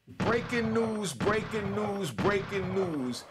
Breaking news, breaking news, breaking news.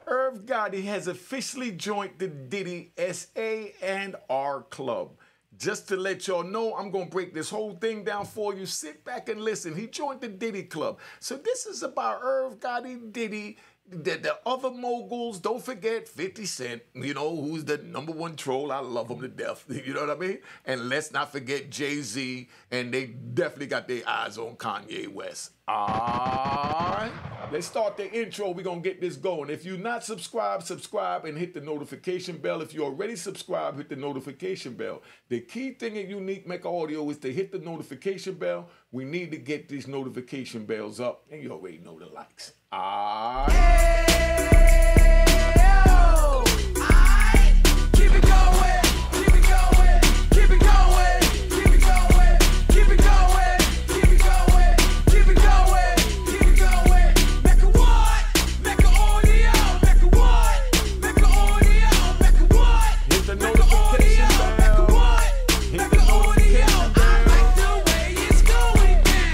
Irv Gotti has officially joined the Diddy SA&R Club. Just to let y'all know, I'm going to break this whole thing down for you. Sit back and listen. He joined the Diddy Club. So this is about Irv Gotti, Diddy, the other moguls. Don't forget 50 Cent, you know, who's the #1 troll. I love him to death. You know what I mean? And let's not forget Jay-Z, and they definitely got their eyes on Kanye West. All right, let's start the intro. We're going to get this going. If you're not subscribed, subscribe and hit the notification bell. If you're already subscribed, hit the notification bell. The key thing in Unique Mecca Audio is to hit the notification bell. We need to get these notification bells up, and you already know the likes. All right. Keep it going, keep it going, keep it going, keep it going, keep it going, keep it going, keep it going, keep it going. Make a what? Make a audio, make a what? Make a audio, make a what? Hit the notification bell. Make a what? Hit Make the a audio. notification I bell. like the way it's going down.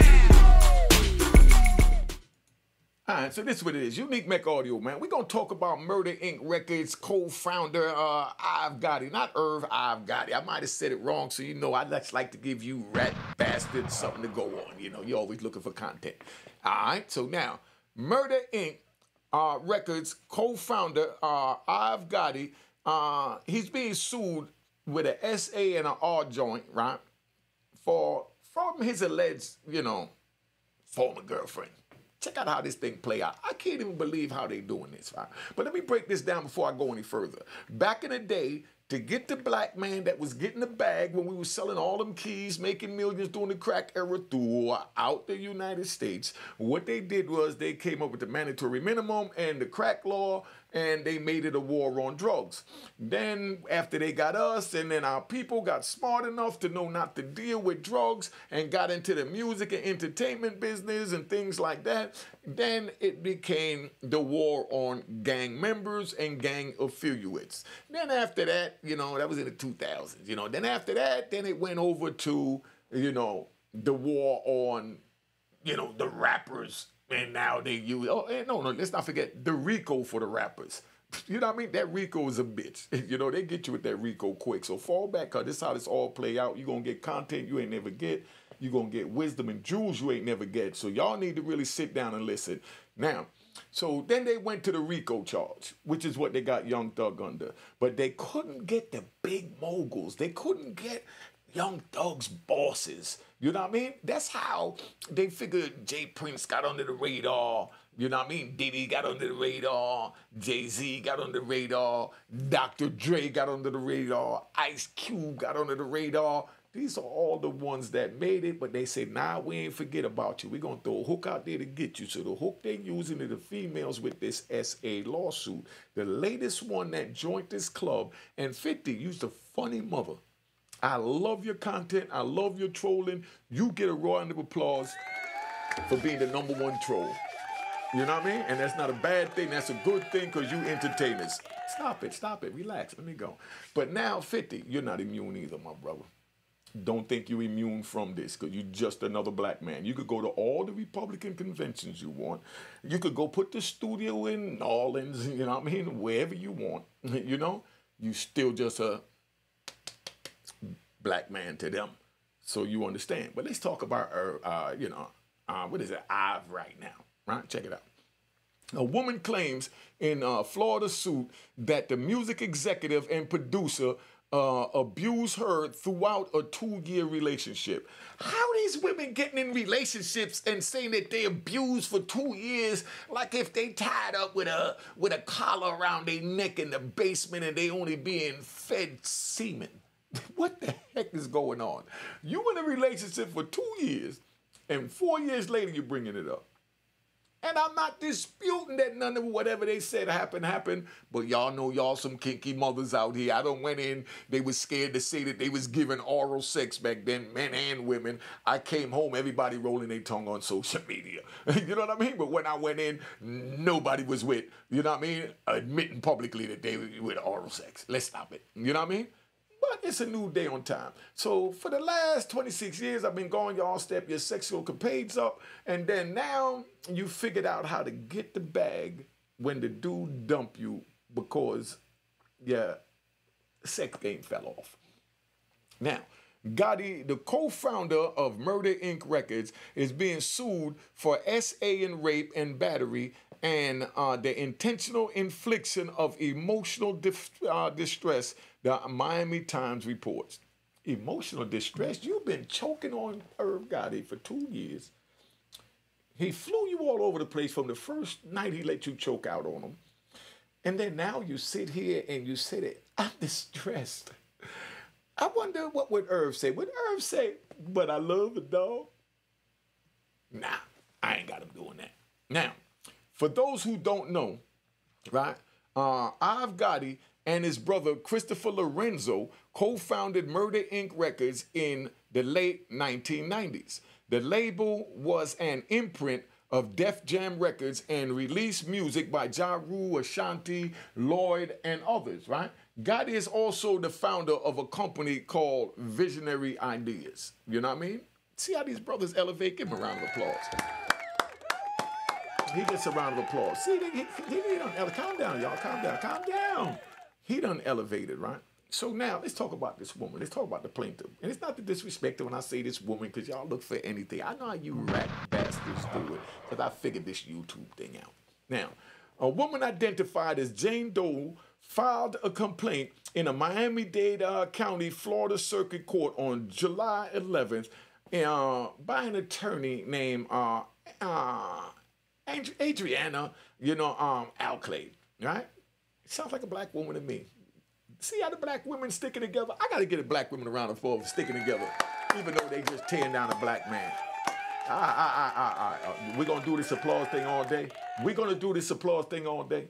All right, so this is what it is. Unique Mecca Audio, man. We're going to talk about Murder Inc. Records co-founder Irv Gotti. Not Irv, Irv Gotti. I might have said it wrong, so you know I just like to give you rat bastards something to go on. You know, you're always looking for content. All right, so now, Murder Inc. Records co-founder Irv Gotti, he's being sued with an SA and an R joint, right, from his alleged, you know, former girlfriend. Check out how this thing play out. I can't even believe how they doing this, right? But let me break this down before I go any further. Back in the day, to get the black man that was getting the bag when we were selling all them keys, making millions during the crack era throughout the United States, what they did was they came up with the mandatory minimum and the crack law, and they made it a war on drugs. Then after they got us, and then our people got smart enough to know not to deal with drugs and got into the music and entertainment business and things like that, then it became the war on gang members and gang affiliates. Then after that, you know, that was in the 2000s, you know. Then after that, then it went over to, you know, the war on, you know, the rappers. And now they use, no, let's not forget the RICO for the rappers. You know what I mean? That RICO is a bitch. You know, they get you with that RICO quick. So fall back, because this is how this all play out. You're going to get content you ain't never get. You're going to get wisdom and jewels you ain't never get. So y'all need to really sit down and listen. Now, so then they went to the RICO charge, which is what they got Young Thug under. But they couldn't get the big moguls. They couldn't get Young Thug's bosses. You know what I mean? That's how they figured Jay Prince got under the radar. You know what I mean? Diddy got under the radar. Jay-Z got under the radar. Dr. Dre got under the radar. Ice Cube got under the radar. These are all the ones that made it, but they said, nah, we ain't forget about you. We're going to throw a hook out there to get you. So the hook they're using are the females with this SA lawsuit. The latest one that joined this club, and 50 used a funny mother. I love your content. I love your trolling. You get a round of applause for being the #1 troll. You know what I mean? And that's not a bad thing. That's a good thing, because you entertain us. Stop it. Relax. Let me go. But now, 50, you're not immune either, my brother. Don't think you're immune from this, because you're just another black man. You could go to all the Republican conventions you want. You could go put the studio in New Orleans, you know what I mean? Wherever you want. You know? You still just a black man to them, so you understand. But let's talk about what is it, Irv right now, right? Check it out. A woman claims in a Florida suit that the music executive and producer abused her throughout a 2-year relationship. How these women getting in relationships and saying that they abused for 2 years, like if they tied up with a collar around their neck in the basement and they only being fed semen? What the heck is going on? You in a relationship for 2 years, and 4 years later you're bringing it up. And I'm not disputing that none of whatever they said happened, but y'all know y'all some kinky mothers out here. I done went in, they was scared to say that they was giving oral sex back then, men and women. I came home, everybody rolling their tongue on social media. You know what I mean? But when I went in, nobody was with, you know what I mean, admitting publicly that they were with oral sex. Let's stop it. You know what I mean? But it's a new day on time. So for the last 26 years, I've been going, y'all step your sexual capades up, and then now you figured out how to get the bag when the dude dump you because your sex game fell off. Now, Gotti, the co-founder of Murder Inc. Records, is being sued for SA and rape and battery and the intentional infliction of emotional distress, the Miami Times reports. Emotional distress? You've been choking on Irv Gotti for 2 years. He flew you all over the place from the first night he let you choke out on him. And then now you sit here and you say that I'm distressed. I wonder what would Irv say. Would Irv say, but I love the dog? Nah, I ain't got him doing that. Now, for those who don't know, right, Irv Gotti and his brother Christopher Lorenzo co-founded Murder Inc. Records in the late 1990s. The label was an imprint of Def Jam Records and released music by Ja Rule, Ashanti, Lloyd, and others, right? Gotti is also the founder of a company called Visionary Ideas. You know what I mean? See how these brothers elevate? Give him a round of applause. He gets a round of applause. See, he done, calm down, y'all. Calm down. He done elevated, right? So now, let's talk about this woman. Let's talk about the plaintiff. And it's not to disrespect her when I say this woman, because y'all look for anything. I know how you rat bastards do it, because I figured this YouTube thing out. Now, a woman identified as Jane Doe filed a complaint in a Miami-Dade County, Florida Circuit Court on July 11th by an attorney named Adriana, Alclay, right? Sounds like a black woman to me. See how the black women sticking together? I got to get a black woman around the floor for sticking together, even though they just tearing down a black man. We're going to do this applause thing all day. We're going to do this applause thing all day.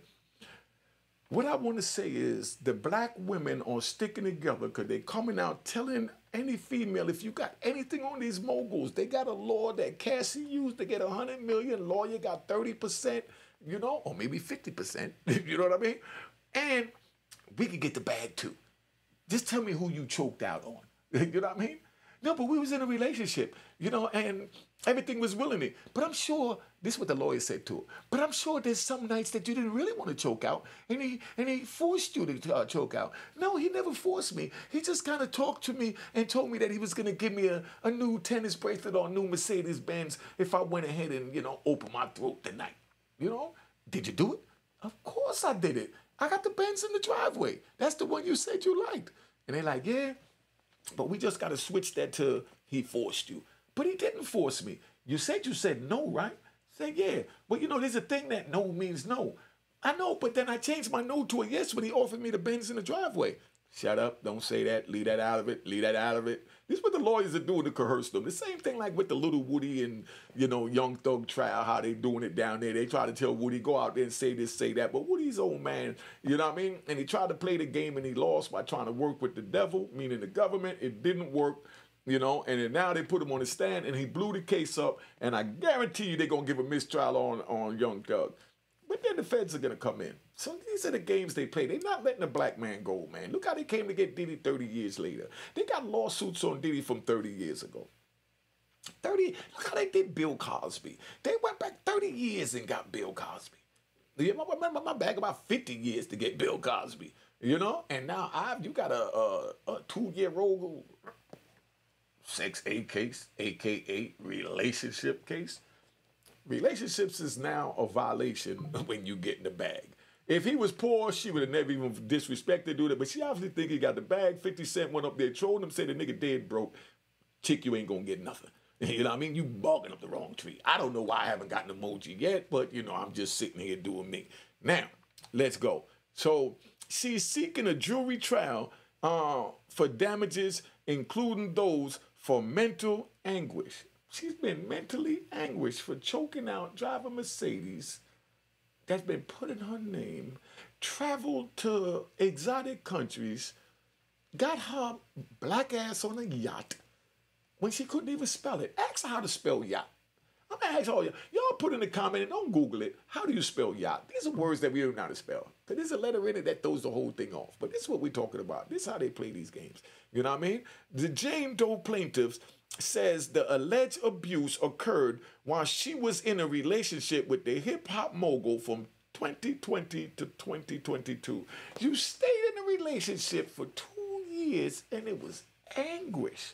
What I want to say is the black women are sticking together because they're coming out telling any female, if you got anything on these moguls, they got a law that Cassie used to get $100 million, lawyer got 30%, or maybe 50%, you know what I mean? And we could get the bag too. Just tell me who you choked out on, you know what I mean? No, but we was in a relationship, and everything was willingly. But I'm sure, this is what the lawyer said to her, but I'm sure there's some nights that you didn't really want to choke out, and he forced you to choke out. No, he never forced me. He just kind of talked to me and told me that he was going to give me a new tennis bracelet or a new Mercedes-Benz if I went ahead and, opened my throat tonight. Did you do it? Of course I did it. I got the Benz in the driveway. That's the one you said you liked. And they're like, yeah. But we just got to switch that to he forced you. But he didn't force me. You said no, right? I said, yeah. Well, there's a thing that no means no. I know, but then I changed my no to a yes when he offered me the Benz in the driveway. Shut up. Don't say that. Leave that out of it. Leave that out of it. This is what the lawyers are doing to coerce them. The same thing like with the little Woody and, Young Thug trial, how they doing it down there. They try to tell Woody, go out there and say this, say that. But Woody's old man, you know what I mean? And he tried to play the game and he lost by trying to work with the devil, meaning the government. It didn't work, and then now they put him on the stand and he blew the case up. And I guarantee you they're going to give a mistrial on Young Thug. But then the feds are going to come in. So these are the games they play. They're not letting a black man go, man. Look how they came to get Diddy 30 years later. They got lawsuits on Diddy from 30 years ago. Look how they did Bill Cosby. They went back 30 years and got Bill Cosby. Remember my back about 50 years to get Bill Cosby, And now you got a 2-year-old sex aid case, a.k.a. relationship case. Relationships is now a violation when you get in the bag. If he was poor, she would have never even disrespected do that. But she obviously think he got the bag. 50 Cent went up there, trolled him, said the nigga dead broke. Chick, you ain't gonna get nothing. You know what I mean? You barking up the wrong tree. I don't know why I haven't gotten an emoji yet, but I'm just sitting here doing me. Now, let's go. So she's seeking a jury trial for damages, including those for mental anguish. She's been mentally anguished for choking out, driving Mercedes that's been put in her name, traveled to exotic countries, got her black ass on a yacht when she couldn't even spell it. Ask her how to spell yacht. I'm gonna ask all y'all put in the comment and don't Google it. How do you spell yacht? These are words that we don't know how to spell. Because there's a letter in it that throws the whole thing off. But this is what we're talking about. This is how they play these games. You know what I mean? The Jane Doe plaintiffs says the alleged abuse occurred while she was in a relationship with the hip-hop mogul from 2020 to 2022. You stayed in a relationship for 2 years and it was anguish.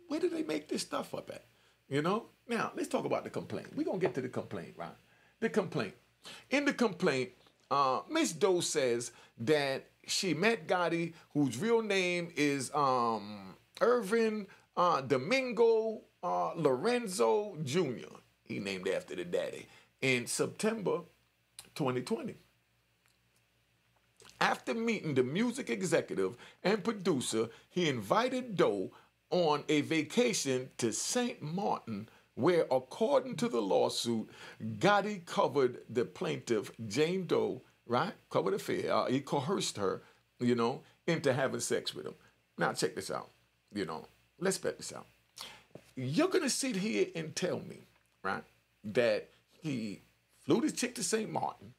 Where did they make this stuff up at? You know? Now, let's talk about the complaint. We're going to get to the complaint, right? The complaint. In the complaint, Miss Doe says that she met Gotti, whose real name is Irvin Domingo Lorenzo Jr. He named after the daddy. In September 2020. After meeting the music executive and producer, he invited Doe on a vacation to St. Martin, where, according to the lawsuit, Gotti covered the plaintiff, Jane Doe, right? Covered affair. He coerced her, you know, into having sex with him. Now, check this out. You know, let's bet this out. You're going to sit here and tell me, right, that he flew this chick to St. Martin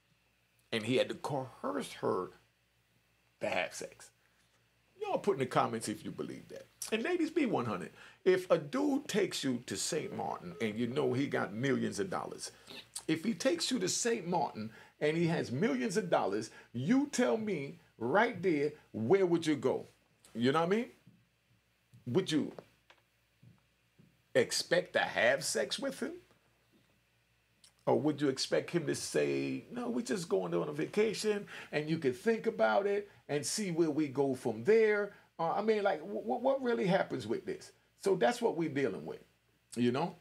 and he had to coerce her to have sex. Y'all put in the comments if you believe that. And ladies, be 100. If a dude takes you to St. Martin and you know he got millions of dollars, if he takes you to St. Martin and he has millions of dollars, you tell me right there, where would you go? You know what I mean? Would you expect to have sex with him? Or would you expect him to say, no, we're just going on a vacation and you can think about it and see where we go from there? I mean, like, what really happens with this? So that's what we're dealing with, you know?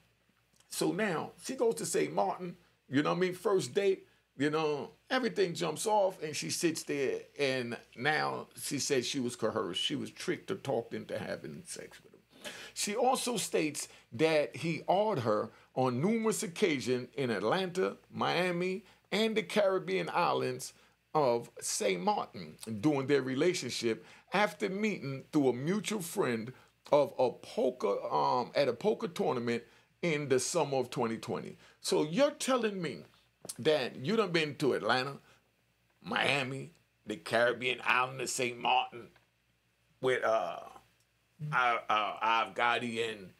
So now she goes to St. Martin, you know what I mean? First date, you know, everything jumps off and she sits there and now she says she was coerced. She was tricked or talked into having sex with him. She also states that he awed her on numerous occasions in Atlanta, Miami, and the Caribbean islands of St. Martin during their relationship after meeting through a mutual friend of a poker at a poker tournament in the summer of 2020. So you're telling me that you done been to Atlanta, Miami, the Caribbean island of St. Martin with Irv Gotti, and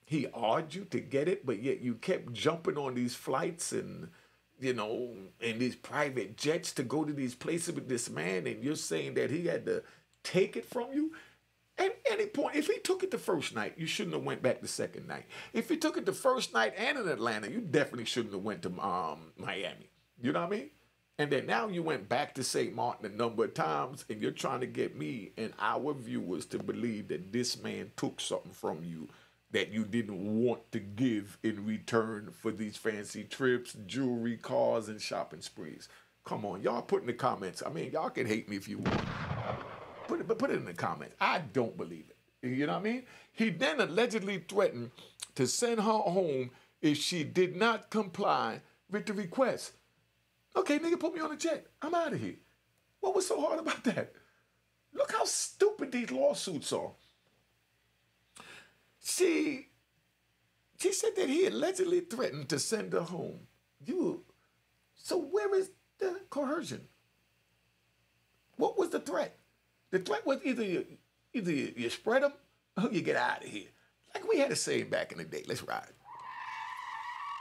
he awed you to get it, but yet you kept jumping on these flights and, you know, in these private jets to go to these places with this man, and you're saying that he had to take it from you? At any point, if he took it the first night, you shouldn't have went back the second night. If he took it the first night and in Atlanta, you definitely shouldn't have went to Miami. You know what I mean? And then now you went back to St. Martin a number of times, and you're trying to get me and our viewers to believe that this man took something from you that you didn't want to give in return for these fancy trips, jewelry, cars, and shopping sprees. Come on, y'all put in the comments. I mean, y'all can hate me if you want. Put it in the comments. I don't believe it. You know what I mean? He then allegedly threatened to send her home if she did not comply with the request. Okay, nigga, put me on a jet. I'm out of here. What was so hard about that? Look how stupid these lawsuits are. She said that he allegedly threatened to send her home. So where is the coercion? What was the threat? The threat was either you spread them or you get out of here. Like we had a saying back in the day, let's ride.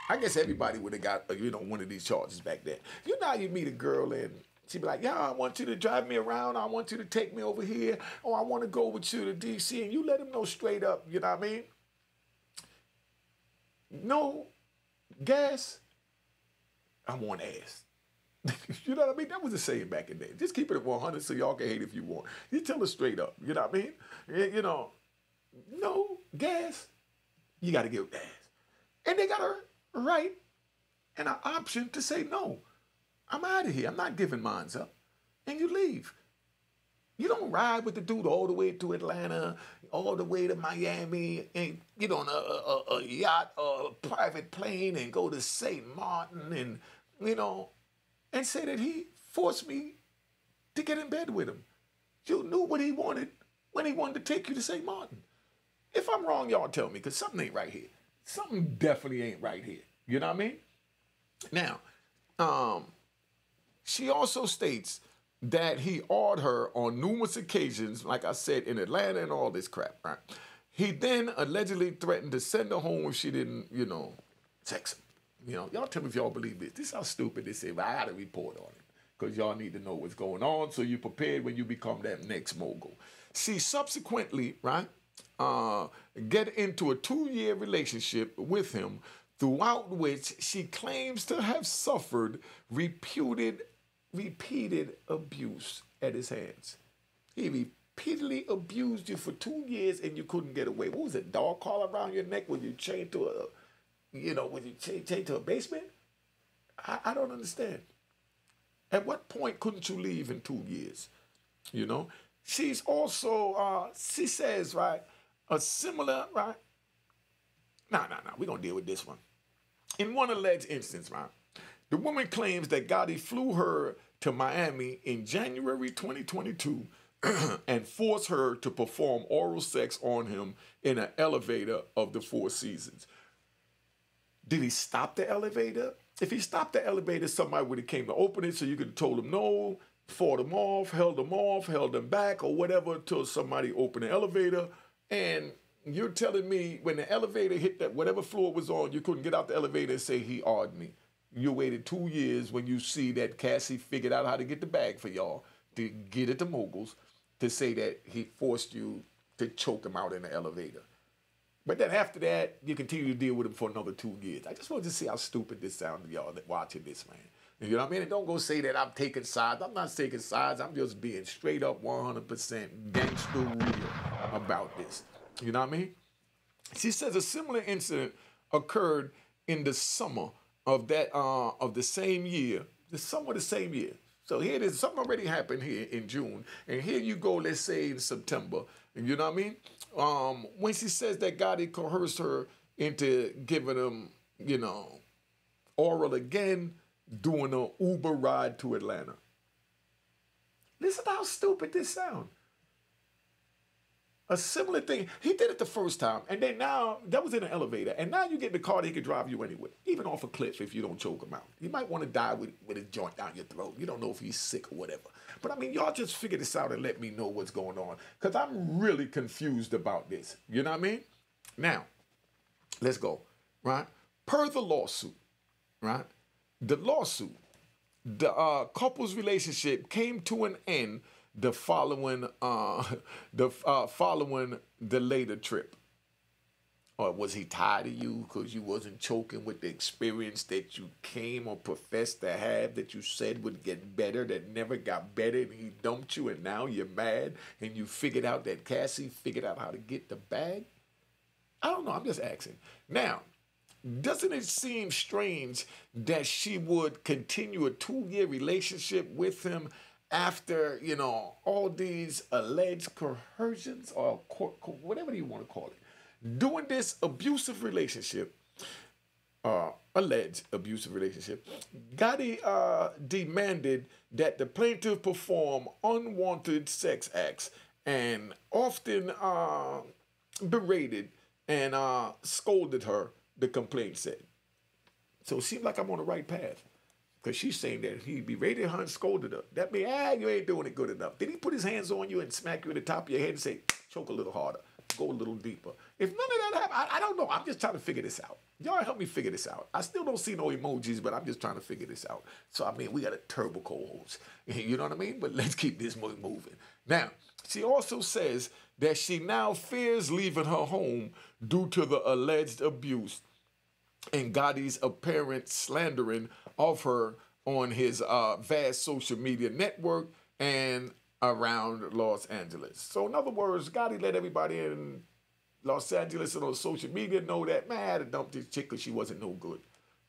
I guess everybody would have got, you know, one of these charges back then. You know how you meet a girl and she'd be like, yeah, I want you to drive me around. I want you to take me over here. Or I want to go with you to D.C. And you let them know straight up, you know what I mean? No gas, I want ass. You know what I mean? That was a saying back in the day. Just keep it at 100 so y'all can hate if you want. You tell her straight up, you know what I mean? You know, no gas, you got to give gas. And they got a right and an option to say, no, I'm out of here. I'm not giving mines up. And you leave. You don't ride with the dude all the way to Atlanta, all the way to Miami, and get on a yacht or a private plane and go to St. Martin and, you know, and say that he forced me to get in bed with him. You knew what he wanted when he wanted to take you to St. Martin. If I'm wrong, y'all tell me, because something ain't right here. Something definitely ain't right here. You know what I mean? Now, she also states that he awed her on numerous occasions, like I said, in Atlanta and all this crap, right? He then allegedly threatened to send her home if she didn't, text him. Y'all tell me if y'all believe this. This is how stupid this is, but I got to report on it because y'all need to know what's going on so you're prepared when you become that next mogul. She subsequently, right, get into a 2-year relationship with him, throughout which she claims to have suffered repeated abuse at his hands. He repeatedly abused you for 2 years and you couldn't get away. What was it, dog collar around your neck when you chained to a basement? I don't understand. At what point couldn't you leave in 2 years? She's also, she says, right, a similar, right? No, we're going to deal with this one. In one alleged instance, right, the woman claims that Gotti flew her to Miami in January 2022 and forced her to perform oral sex on him in an elevator of the Four Seasons. Did he stop the elevator? If he stopped the elevator, somebody would have came to open it so you could have told him no, fought him off, held him back, or whatever until somebody opened the elevator. And you're telling me when the elevator hit that whatever floor it was on, you couldn't get out the elevator and say he awed me. You waited 2 years when you see that Cassie figured out how to get the bag for y'all to get it to moguls to say that he forced you to choke him out in the elevator. But then after that, you continue to deal with him for another 2 years. I just wanted to see how stupid this sounded, y'all, that watching this, man. You know what I mean? And don't go say that I'm taking sides. I'm not taking sides. I'm just being straight up 100% gangster real about this. You know what I mean? She says a similar incident occurred in the summer of the same year. The summer of the same year. So here it is. Something already happened here in June. And here you go, let's say in September. You know what I mean? When she says that Gotti coerced her into giving him, oral again, doing an Uber ride to Atlanta. Listen to how stupid this sounds. A similar thing. He did it the first time, and then now, that was in an elevator, and now you get in the car that he could drive you anywhere, even off a cliff if you don't choke him out. You might want to die with a joint down your throat. You don't know if he's sick or whatever. But, I mean, y'all just figure this out and let me know what's going on, because I'm really confused about this. You know what I mean? Now, let's go, right? Per the lawsuit, right? The lawsuit, the couple's relationship came to an end the following the later trip. Or was he tired of you because you wasn't choking with the experience that you came or professed to have that you said would get better, that never got better, and he dumped you and now you're mad and you figured out that Cassie figured out how to get the bag? I don't know, I'm just asking. Now, doesn't it seem strange that she would continue a 2-year relationship with him after, all these alleged coercions or whatever you want to call it? Doing this abusive relationship, alleged abusive relationship, Gotti demanded that the plaintiff perform unwanted sex acts and often berated and scolded her, the complaint said. So it seems like I'm on the right path. Because she's saying that he berated her and scolded her. That means, you ain't doing it good enough. Did he put his hands on you and smack you in the top of your head and say, choke a little harder, go a little deeper? If none of that happened, I don't know. I'm just trying to figure this out. Y'all help me figure this out. I still don't see no emojis, but I'm just trying to figure this out. So, I mean, we got a turbo co-host. You know what I mean? But let's keep this moving. Now, she also says that she now fears leaving her home due to the alleged abuse and Gotti's apparent slandering of her on his vast social media network and around Los Angeles. So in other words, Gotti let everybody in Los Angeles and on social media know that, man, I had to dump this chick because she wasn't no good.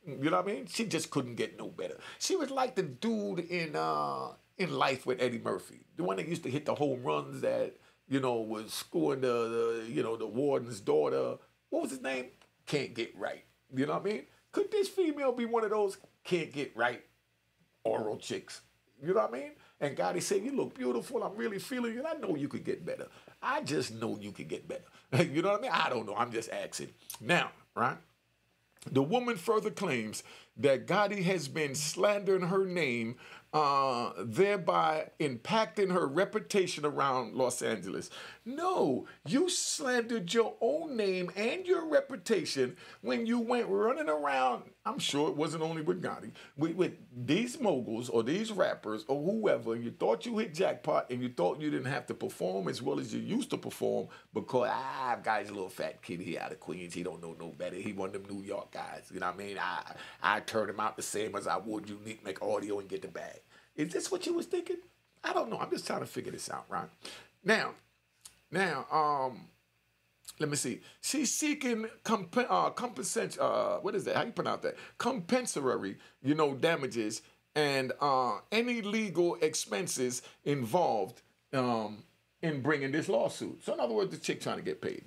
You know what I mean? She just couldn't get no better. She was like the dude in Life with Eddie Murphy, the one that used to hit the home runs that, was scoring the warden's daughter. What was his name? Can't get right. You know what I mean? Could this female be one of those can't get right oral chicks? You know what I mean? And Gotti said, you look beautiful. I'm really feeling you. And I know you could get better. I just know you could get better. You know what I mean? I don't know. I'm just asking. Now, right? The woman further claims that Gotti has been slandering her name, thereby impacting her reputation around Los Angeles. No, you slandered your own name and your reputation when you went running around. I'm sure it wasn't only with Gotti, with these moguls or these rappers or whoever, and you thought you hit jackpot and you thought you didn't have to perform as well as you used to perform because, Guy's a little fat kid here out of Queens. He don't know no better. He one of them New York guys. You know what I mean? I turn him out the same as I would Unique, make audio and get the bag. Is this what you was thinking? I don't know. I'm just trying to figure this out, right? Now, let me see. She's seeking compensation. What is that? How you pronounce that? Compensatory, damages and any legal expenses involved in bringing this lawsuit. So in other words, the chick trying to get paid.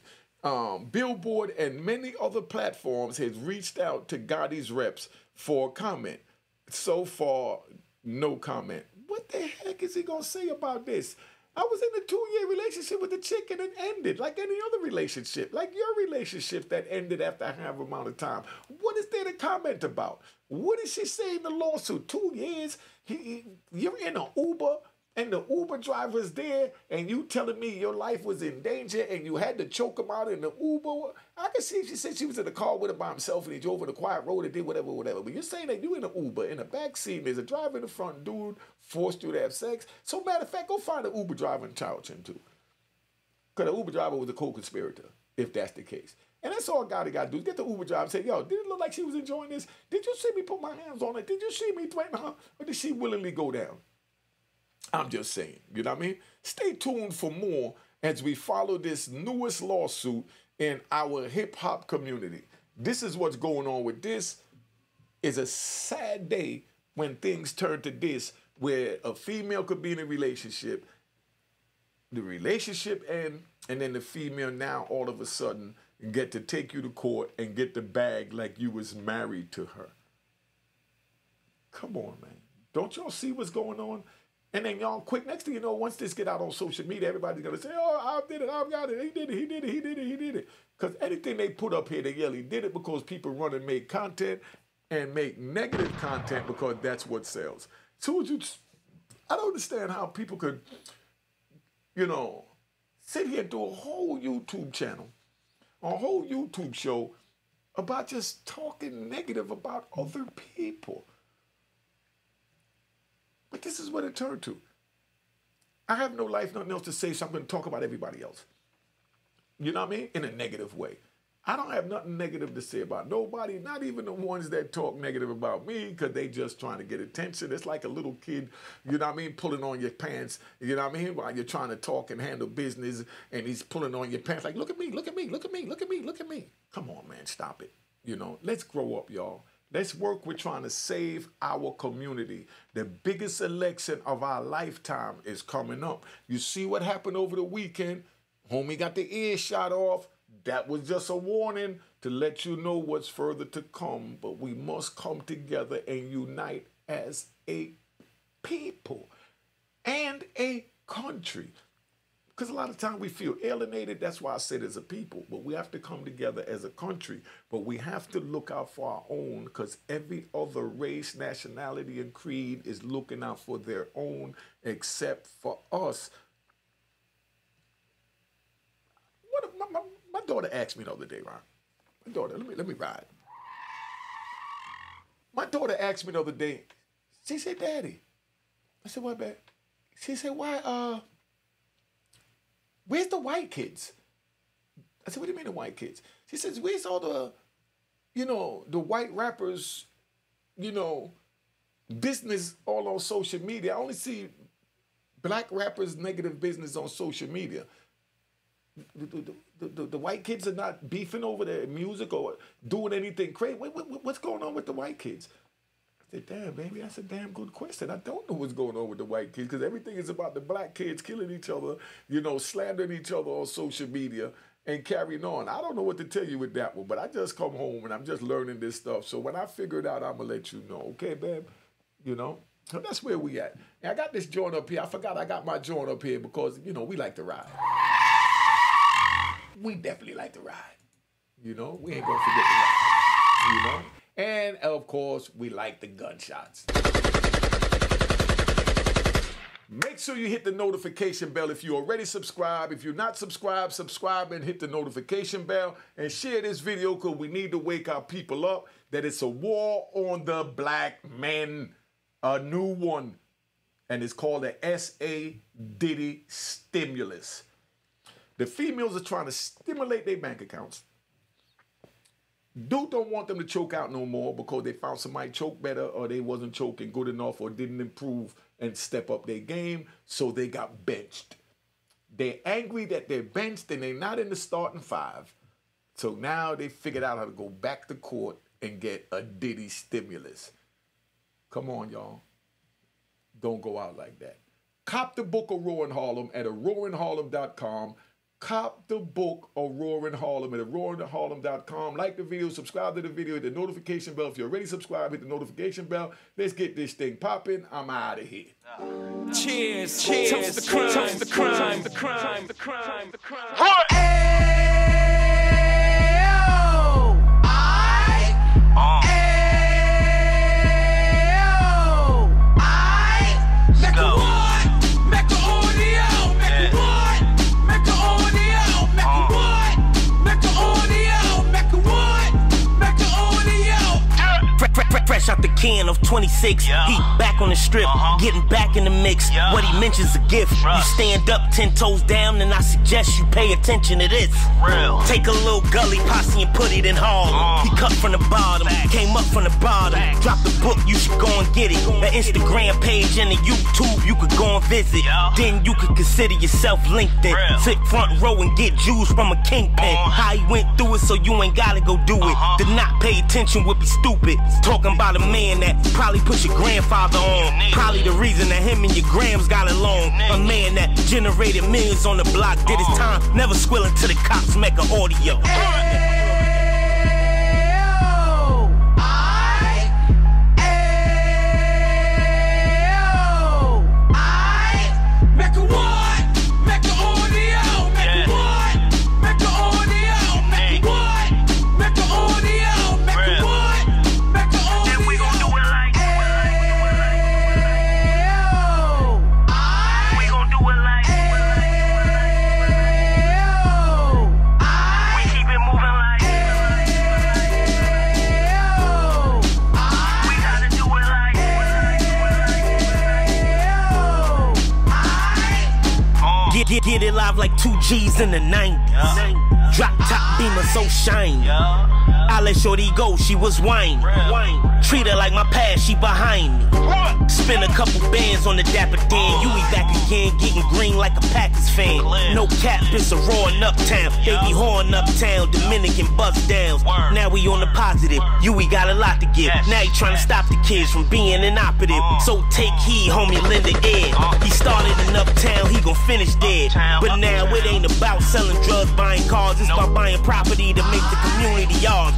Billboard and many other platforms has reached out to Gotti's reps for comment. So far, no comment. What the heck is he gonna say about this? I was in a 2-year relationship with the chick and it ended like any other relationship, like your relationship that ended after a half amount of time. What is there to comment about? What did she say in the lawsuit? 2 years? You're in an Uber and the Uber driver's there and you telling me your life was in danger and you had to choke him out in the Uber? I can see she said she was in the car with him by himself and he drove in a quiet road and did whatever. But you're saying that you in an Uber, in the back seat, there's a driver in the front, dude forced you to have sex. So matter of fact, go find an Uber driver and charge him too. Because the Uber driver was a co-conspirator, if that's the case. And that's all Gotti got to do is get the Uber driver and say, yo, did it look like she was enjoying this? Did you see me put my hands on her? Did you see me threaten her? Or did she willingly go down? I'm just saying, you know what I mean? Stay tuned for more as we follow this newest lawsuit in our hip-hop community. This is what's going on with this. It's a sad day when things turn to this, where a female could be in a relationship, the relationship end, and then the female now all of a sudden get to take you to court and get the bag like you was married to her. Come on, man. Don't y'all see what's going on? And then y'all quick, next thing you know, once this get out on social media, everybody's going to say, oh, I did it, I got it, he did it. Because anything they put up here, they yell, he did it because people run and make content and make negative content because that's what sells. So I don't understand how people could, sit here and do a whole YouTube channel, a whole YouTube show about just talking negative about other people. But this is what it turned to. I have no life, nothing else to say, so I'm going to talk about everybody else. You know what I mean? In a negative way. I don't have nothing negative to say about nobody, not even the ones that talk negative about me because they just trying to get attention. It's like a little kid, you know what I mean, pulling on your pants, you know what I mean, while you're trying to talk and handle business, and he's pulling on your pants like, look at me, look at me, look at me, look at me, look at me. Come on, man, stop it. Let's grow up, y'all. Let's work with trying to save our community. The biggest election of our lifetime is coming up. You see what happened over the weekend? Homie got the ear shot off. That was just a warning to let you know what's further to come. But we must come together and unite as a people and a country. Because a lot of times we feel alienated. That's why I said as a people. But we have to come together as a country. But we have to look out for our own, because every other race, nationality, and creed is looking out for their own except for us. My daughter asked me the other day, Ron. My daughter, let me ride. My daughter asked me the other day, she said, Daddy. I said, what, babe? She said, why, where's the white kids? I said, what do you mean the white kids? She says, where's all the, the white rappers, business all on social media? I only see black rappers' negative business on social media. The white kids are not beefing over their music or doing anything crazy. What's going on with the white kids? I said, damn, baby, that's a damn good question. I don't know what's going on with the white kids because everything is about the black kids killing each other, slandering each other on social media and carrying on. I don't know what to tell you with that one, but I just come home and I'm just learning this stuff. So when I figure it out, I'm going to let you know. Okay, babe? So that's where we at. And I got this joint up here. I forgot I got my joint up here because, you know, we like to ride. We definitely like to ride. You know, we ain't gonna forget to ride. You know? And of course, we like the gunshots. Make sure you hit the notification bell if you already subscribed. If you're not subscribed, subscribe and hit the notification bell. And share this video because we need to wake our people up that it's a war on the black men. A new one. And it's called the S.A. Diddy stimulus. The females are trying to stimulate their bank accounts. Dude don't want them to choke out no more because they found somebody choke better or they wasn't choking good enough or didn't improve and step up their game, so they got benched. They're angry that they're benched and they're not in the starting five. So now they figured out how to go back to court and get a Diddy stimulus. Come on, y'all. Don't go out like that. Cop the book of Roaring Harlem at roaringharlem.com. Cop the book of Roaring Harlem at roaringharlem.com. Like the video, subscribe to the video, hit the notification bell. If you're already subscribed, hit the notification bell. Let's get this thing popping. I'm out of here. Cheers, cheers, toast the crime, toast the crime, the crime, the crime, the crime. Fresh out the can of 26, he back on the strip, getting back in the mix. What he mentions a gift. You stand up 10 toes down, and I suggest you pay attention to this. Take a little gully posse and put it in Harlem. He cut from the bottom, came up from the bottom. Drop the book, you should go and get it. An Instagram page and a YouTube, you could go and visit. Then you could consider yourself LinkedIn. Sit front row and get Jews from a kingpin. How he went through it, so you ain't gotta go do it. To not pay attention would be stupid. Talking about a man that probably put your grandfather on. Probably the reason that him and your grams got along. A man that generated millions on the block, did his time, never squilling to the cops, make an audio. Get it live like 2 G's in the 90s. Drop top beamer so shiny. I let shorty go, she was whining. Treat her like my past, she behind me. Spin a couple bands on the Dapper Dan. You be back again, getting green like a Packers fan. No cap, it's a roaring uptown. They be horning uptown, Dominican bust downs. Now we on the positive, we got a lot to give. Now you trying to stop the kids from being inoperative. So take heed, homie, lend an ear. He started in uptown, he gon' finish dead. But now it ain't about selling drugs, buying cars. It's about buying property to make the community yours.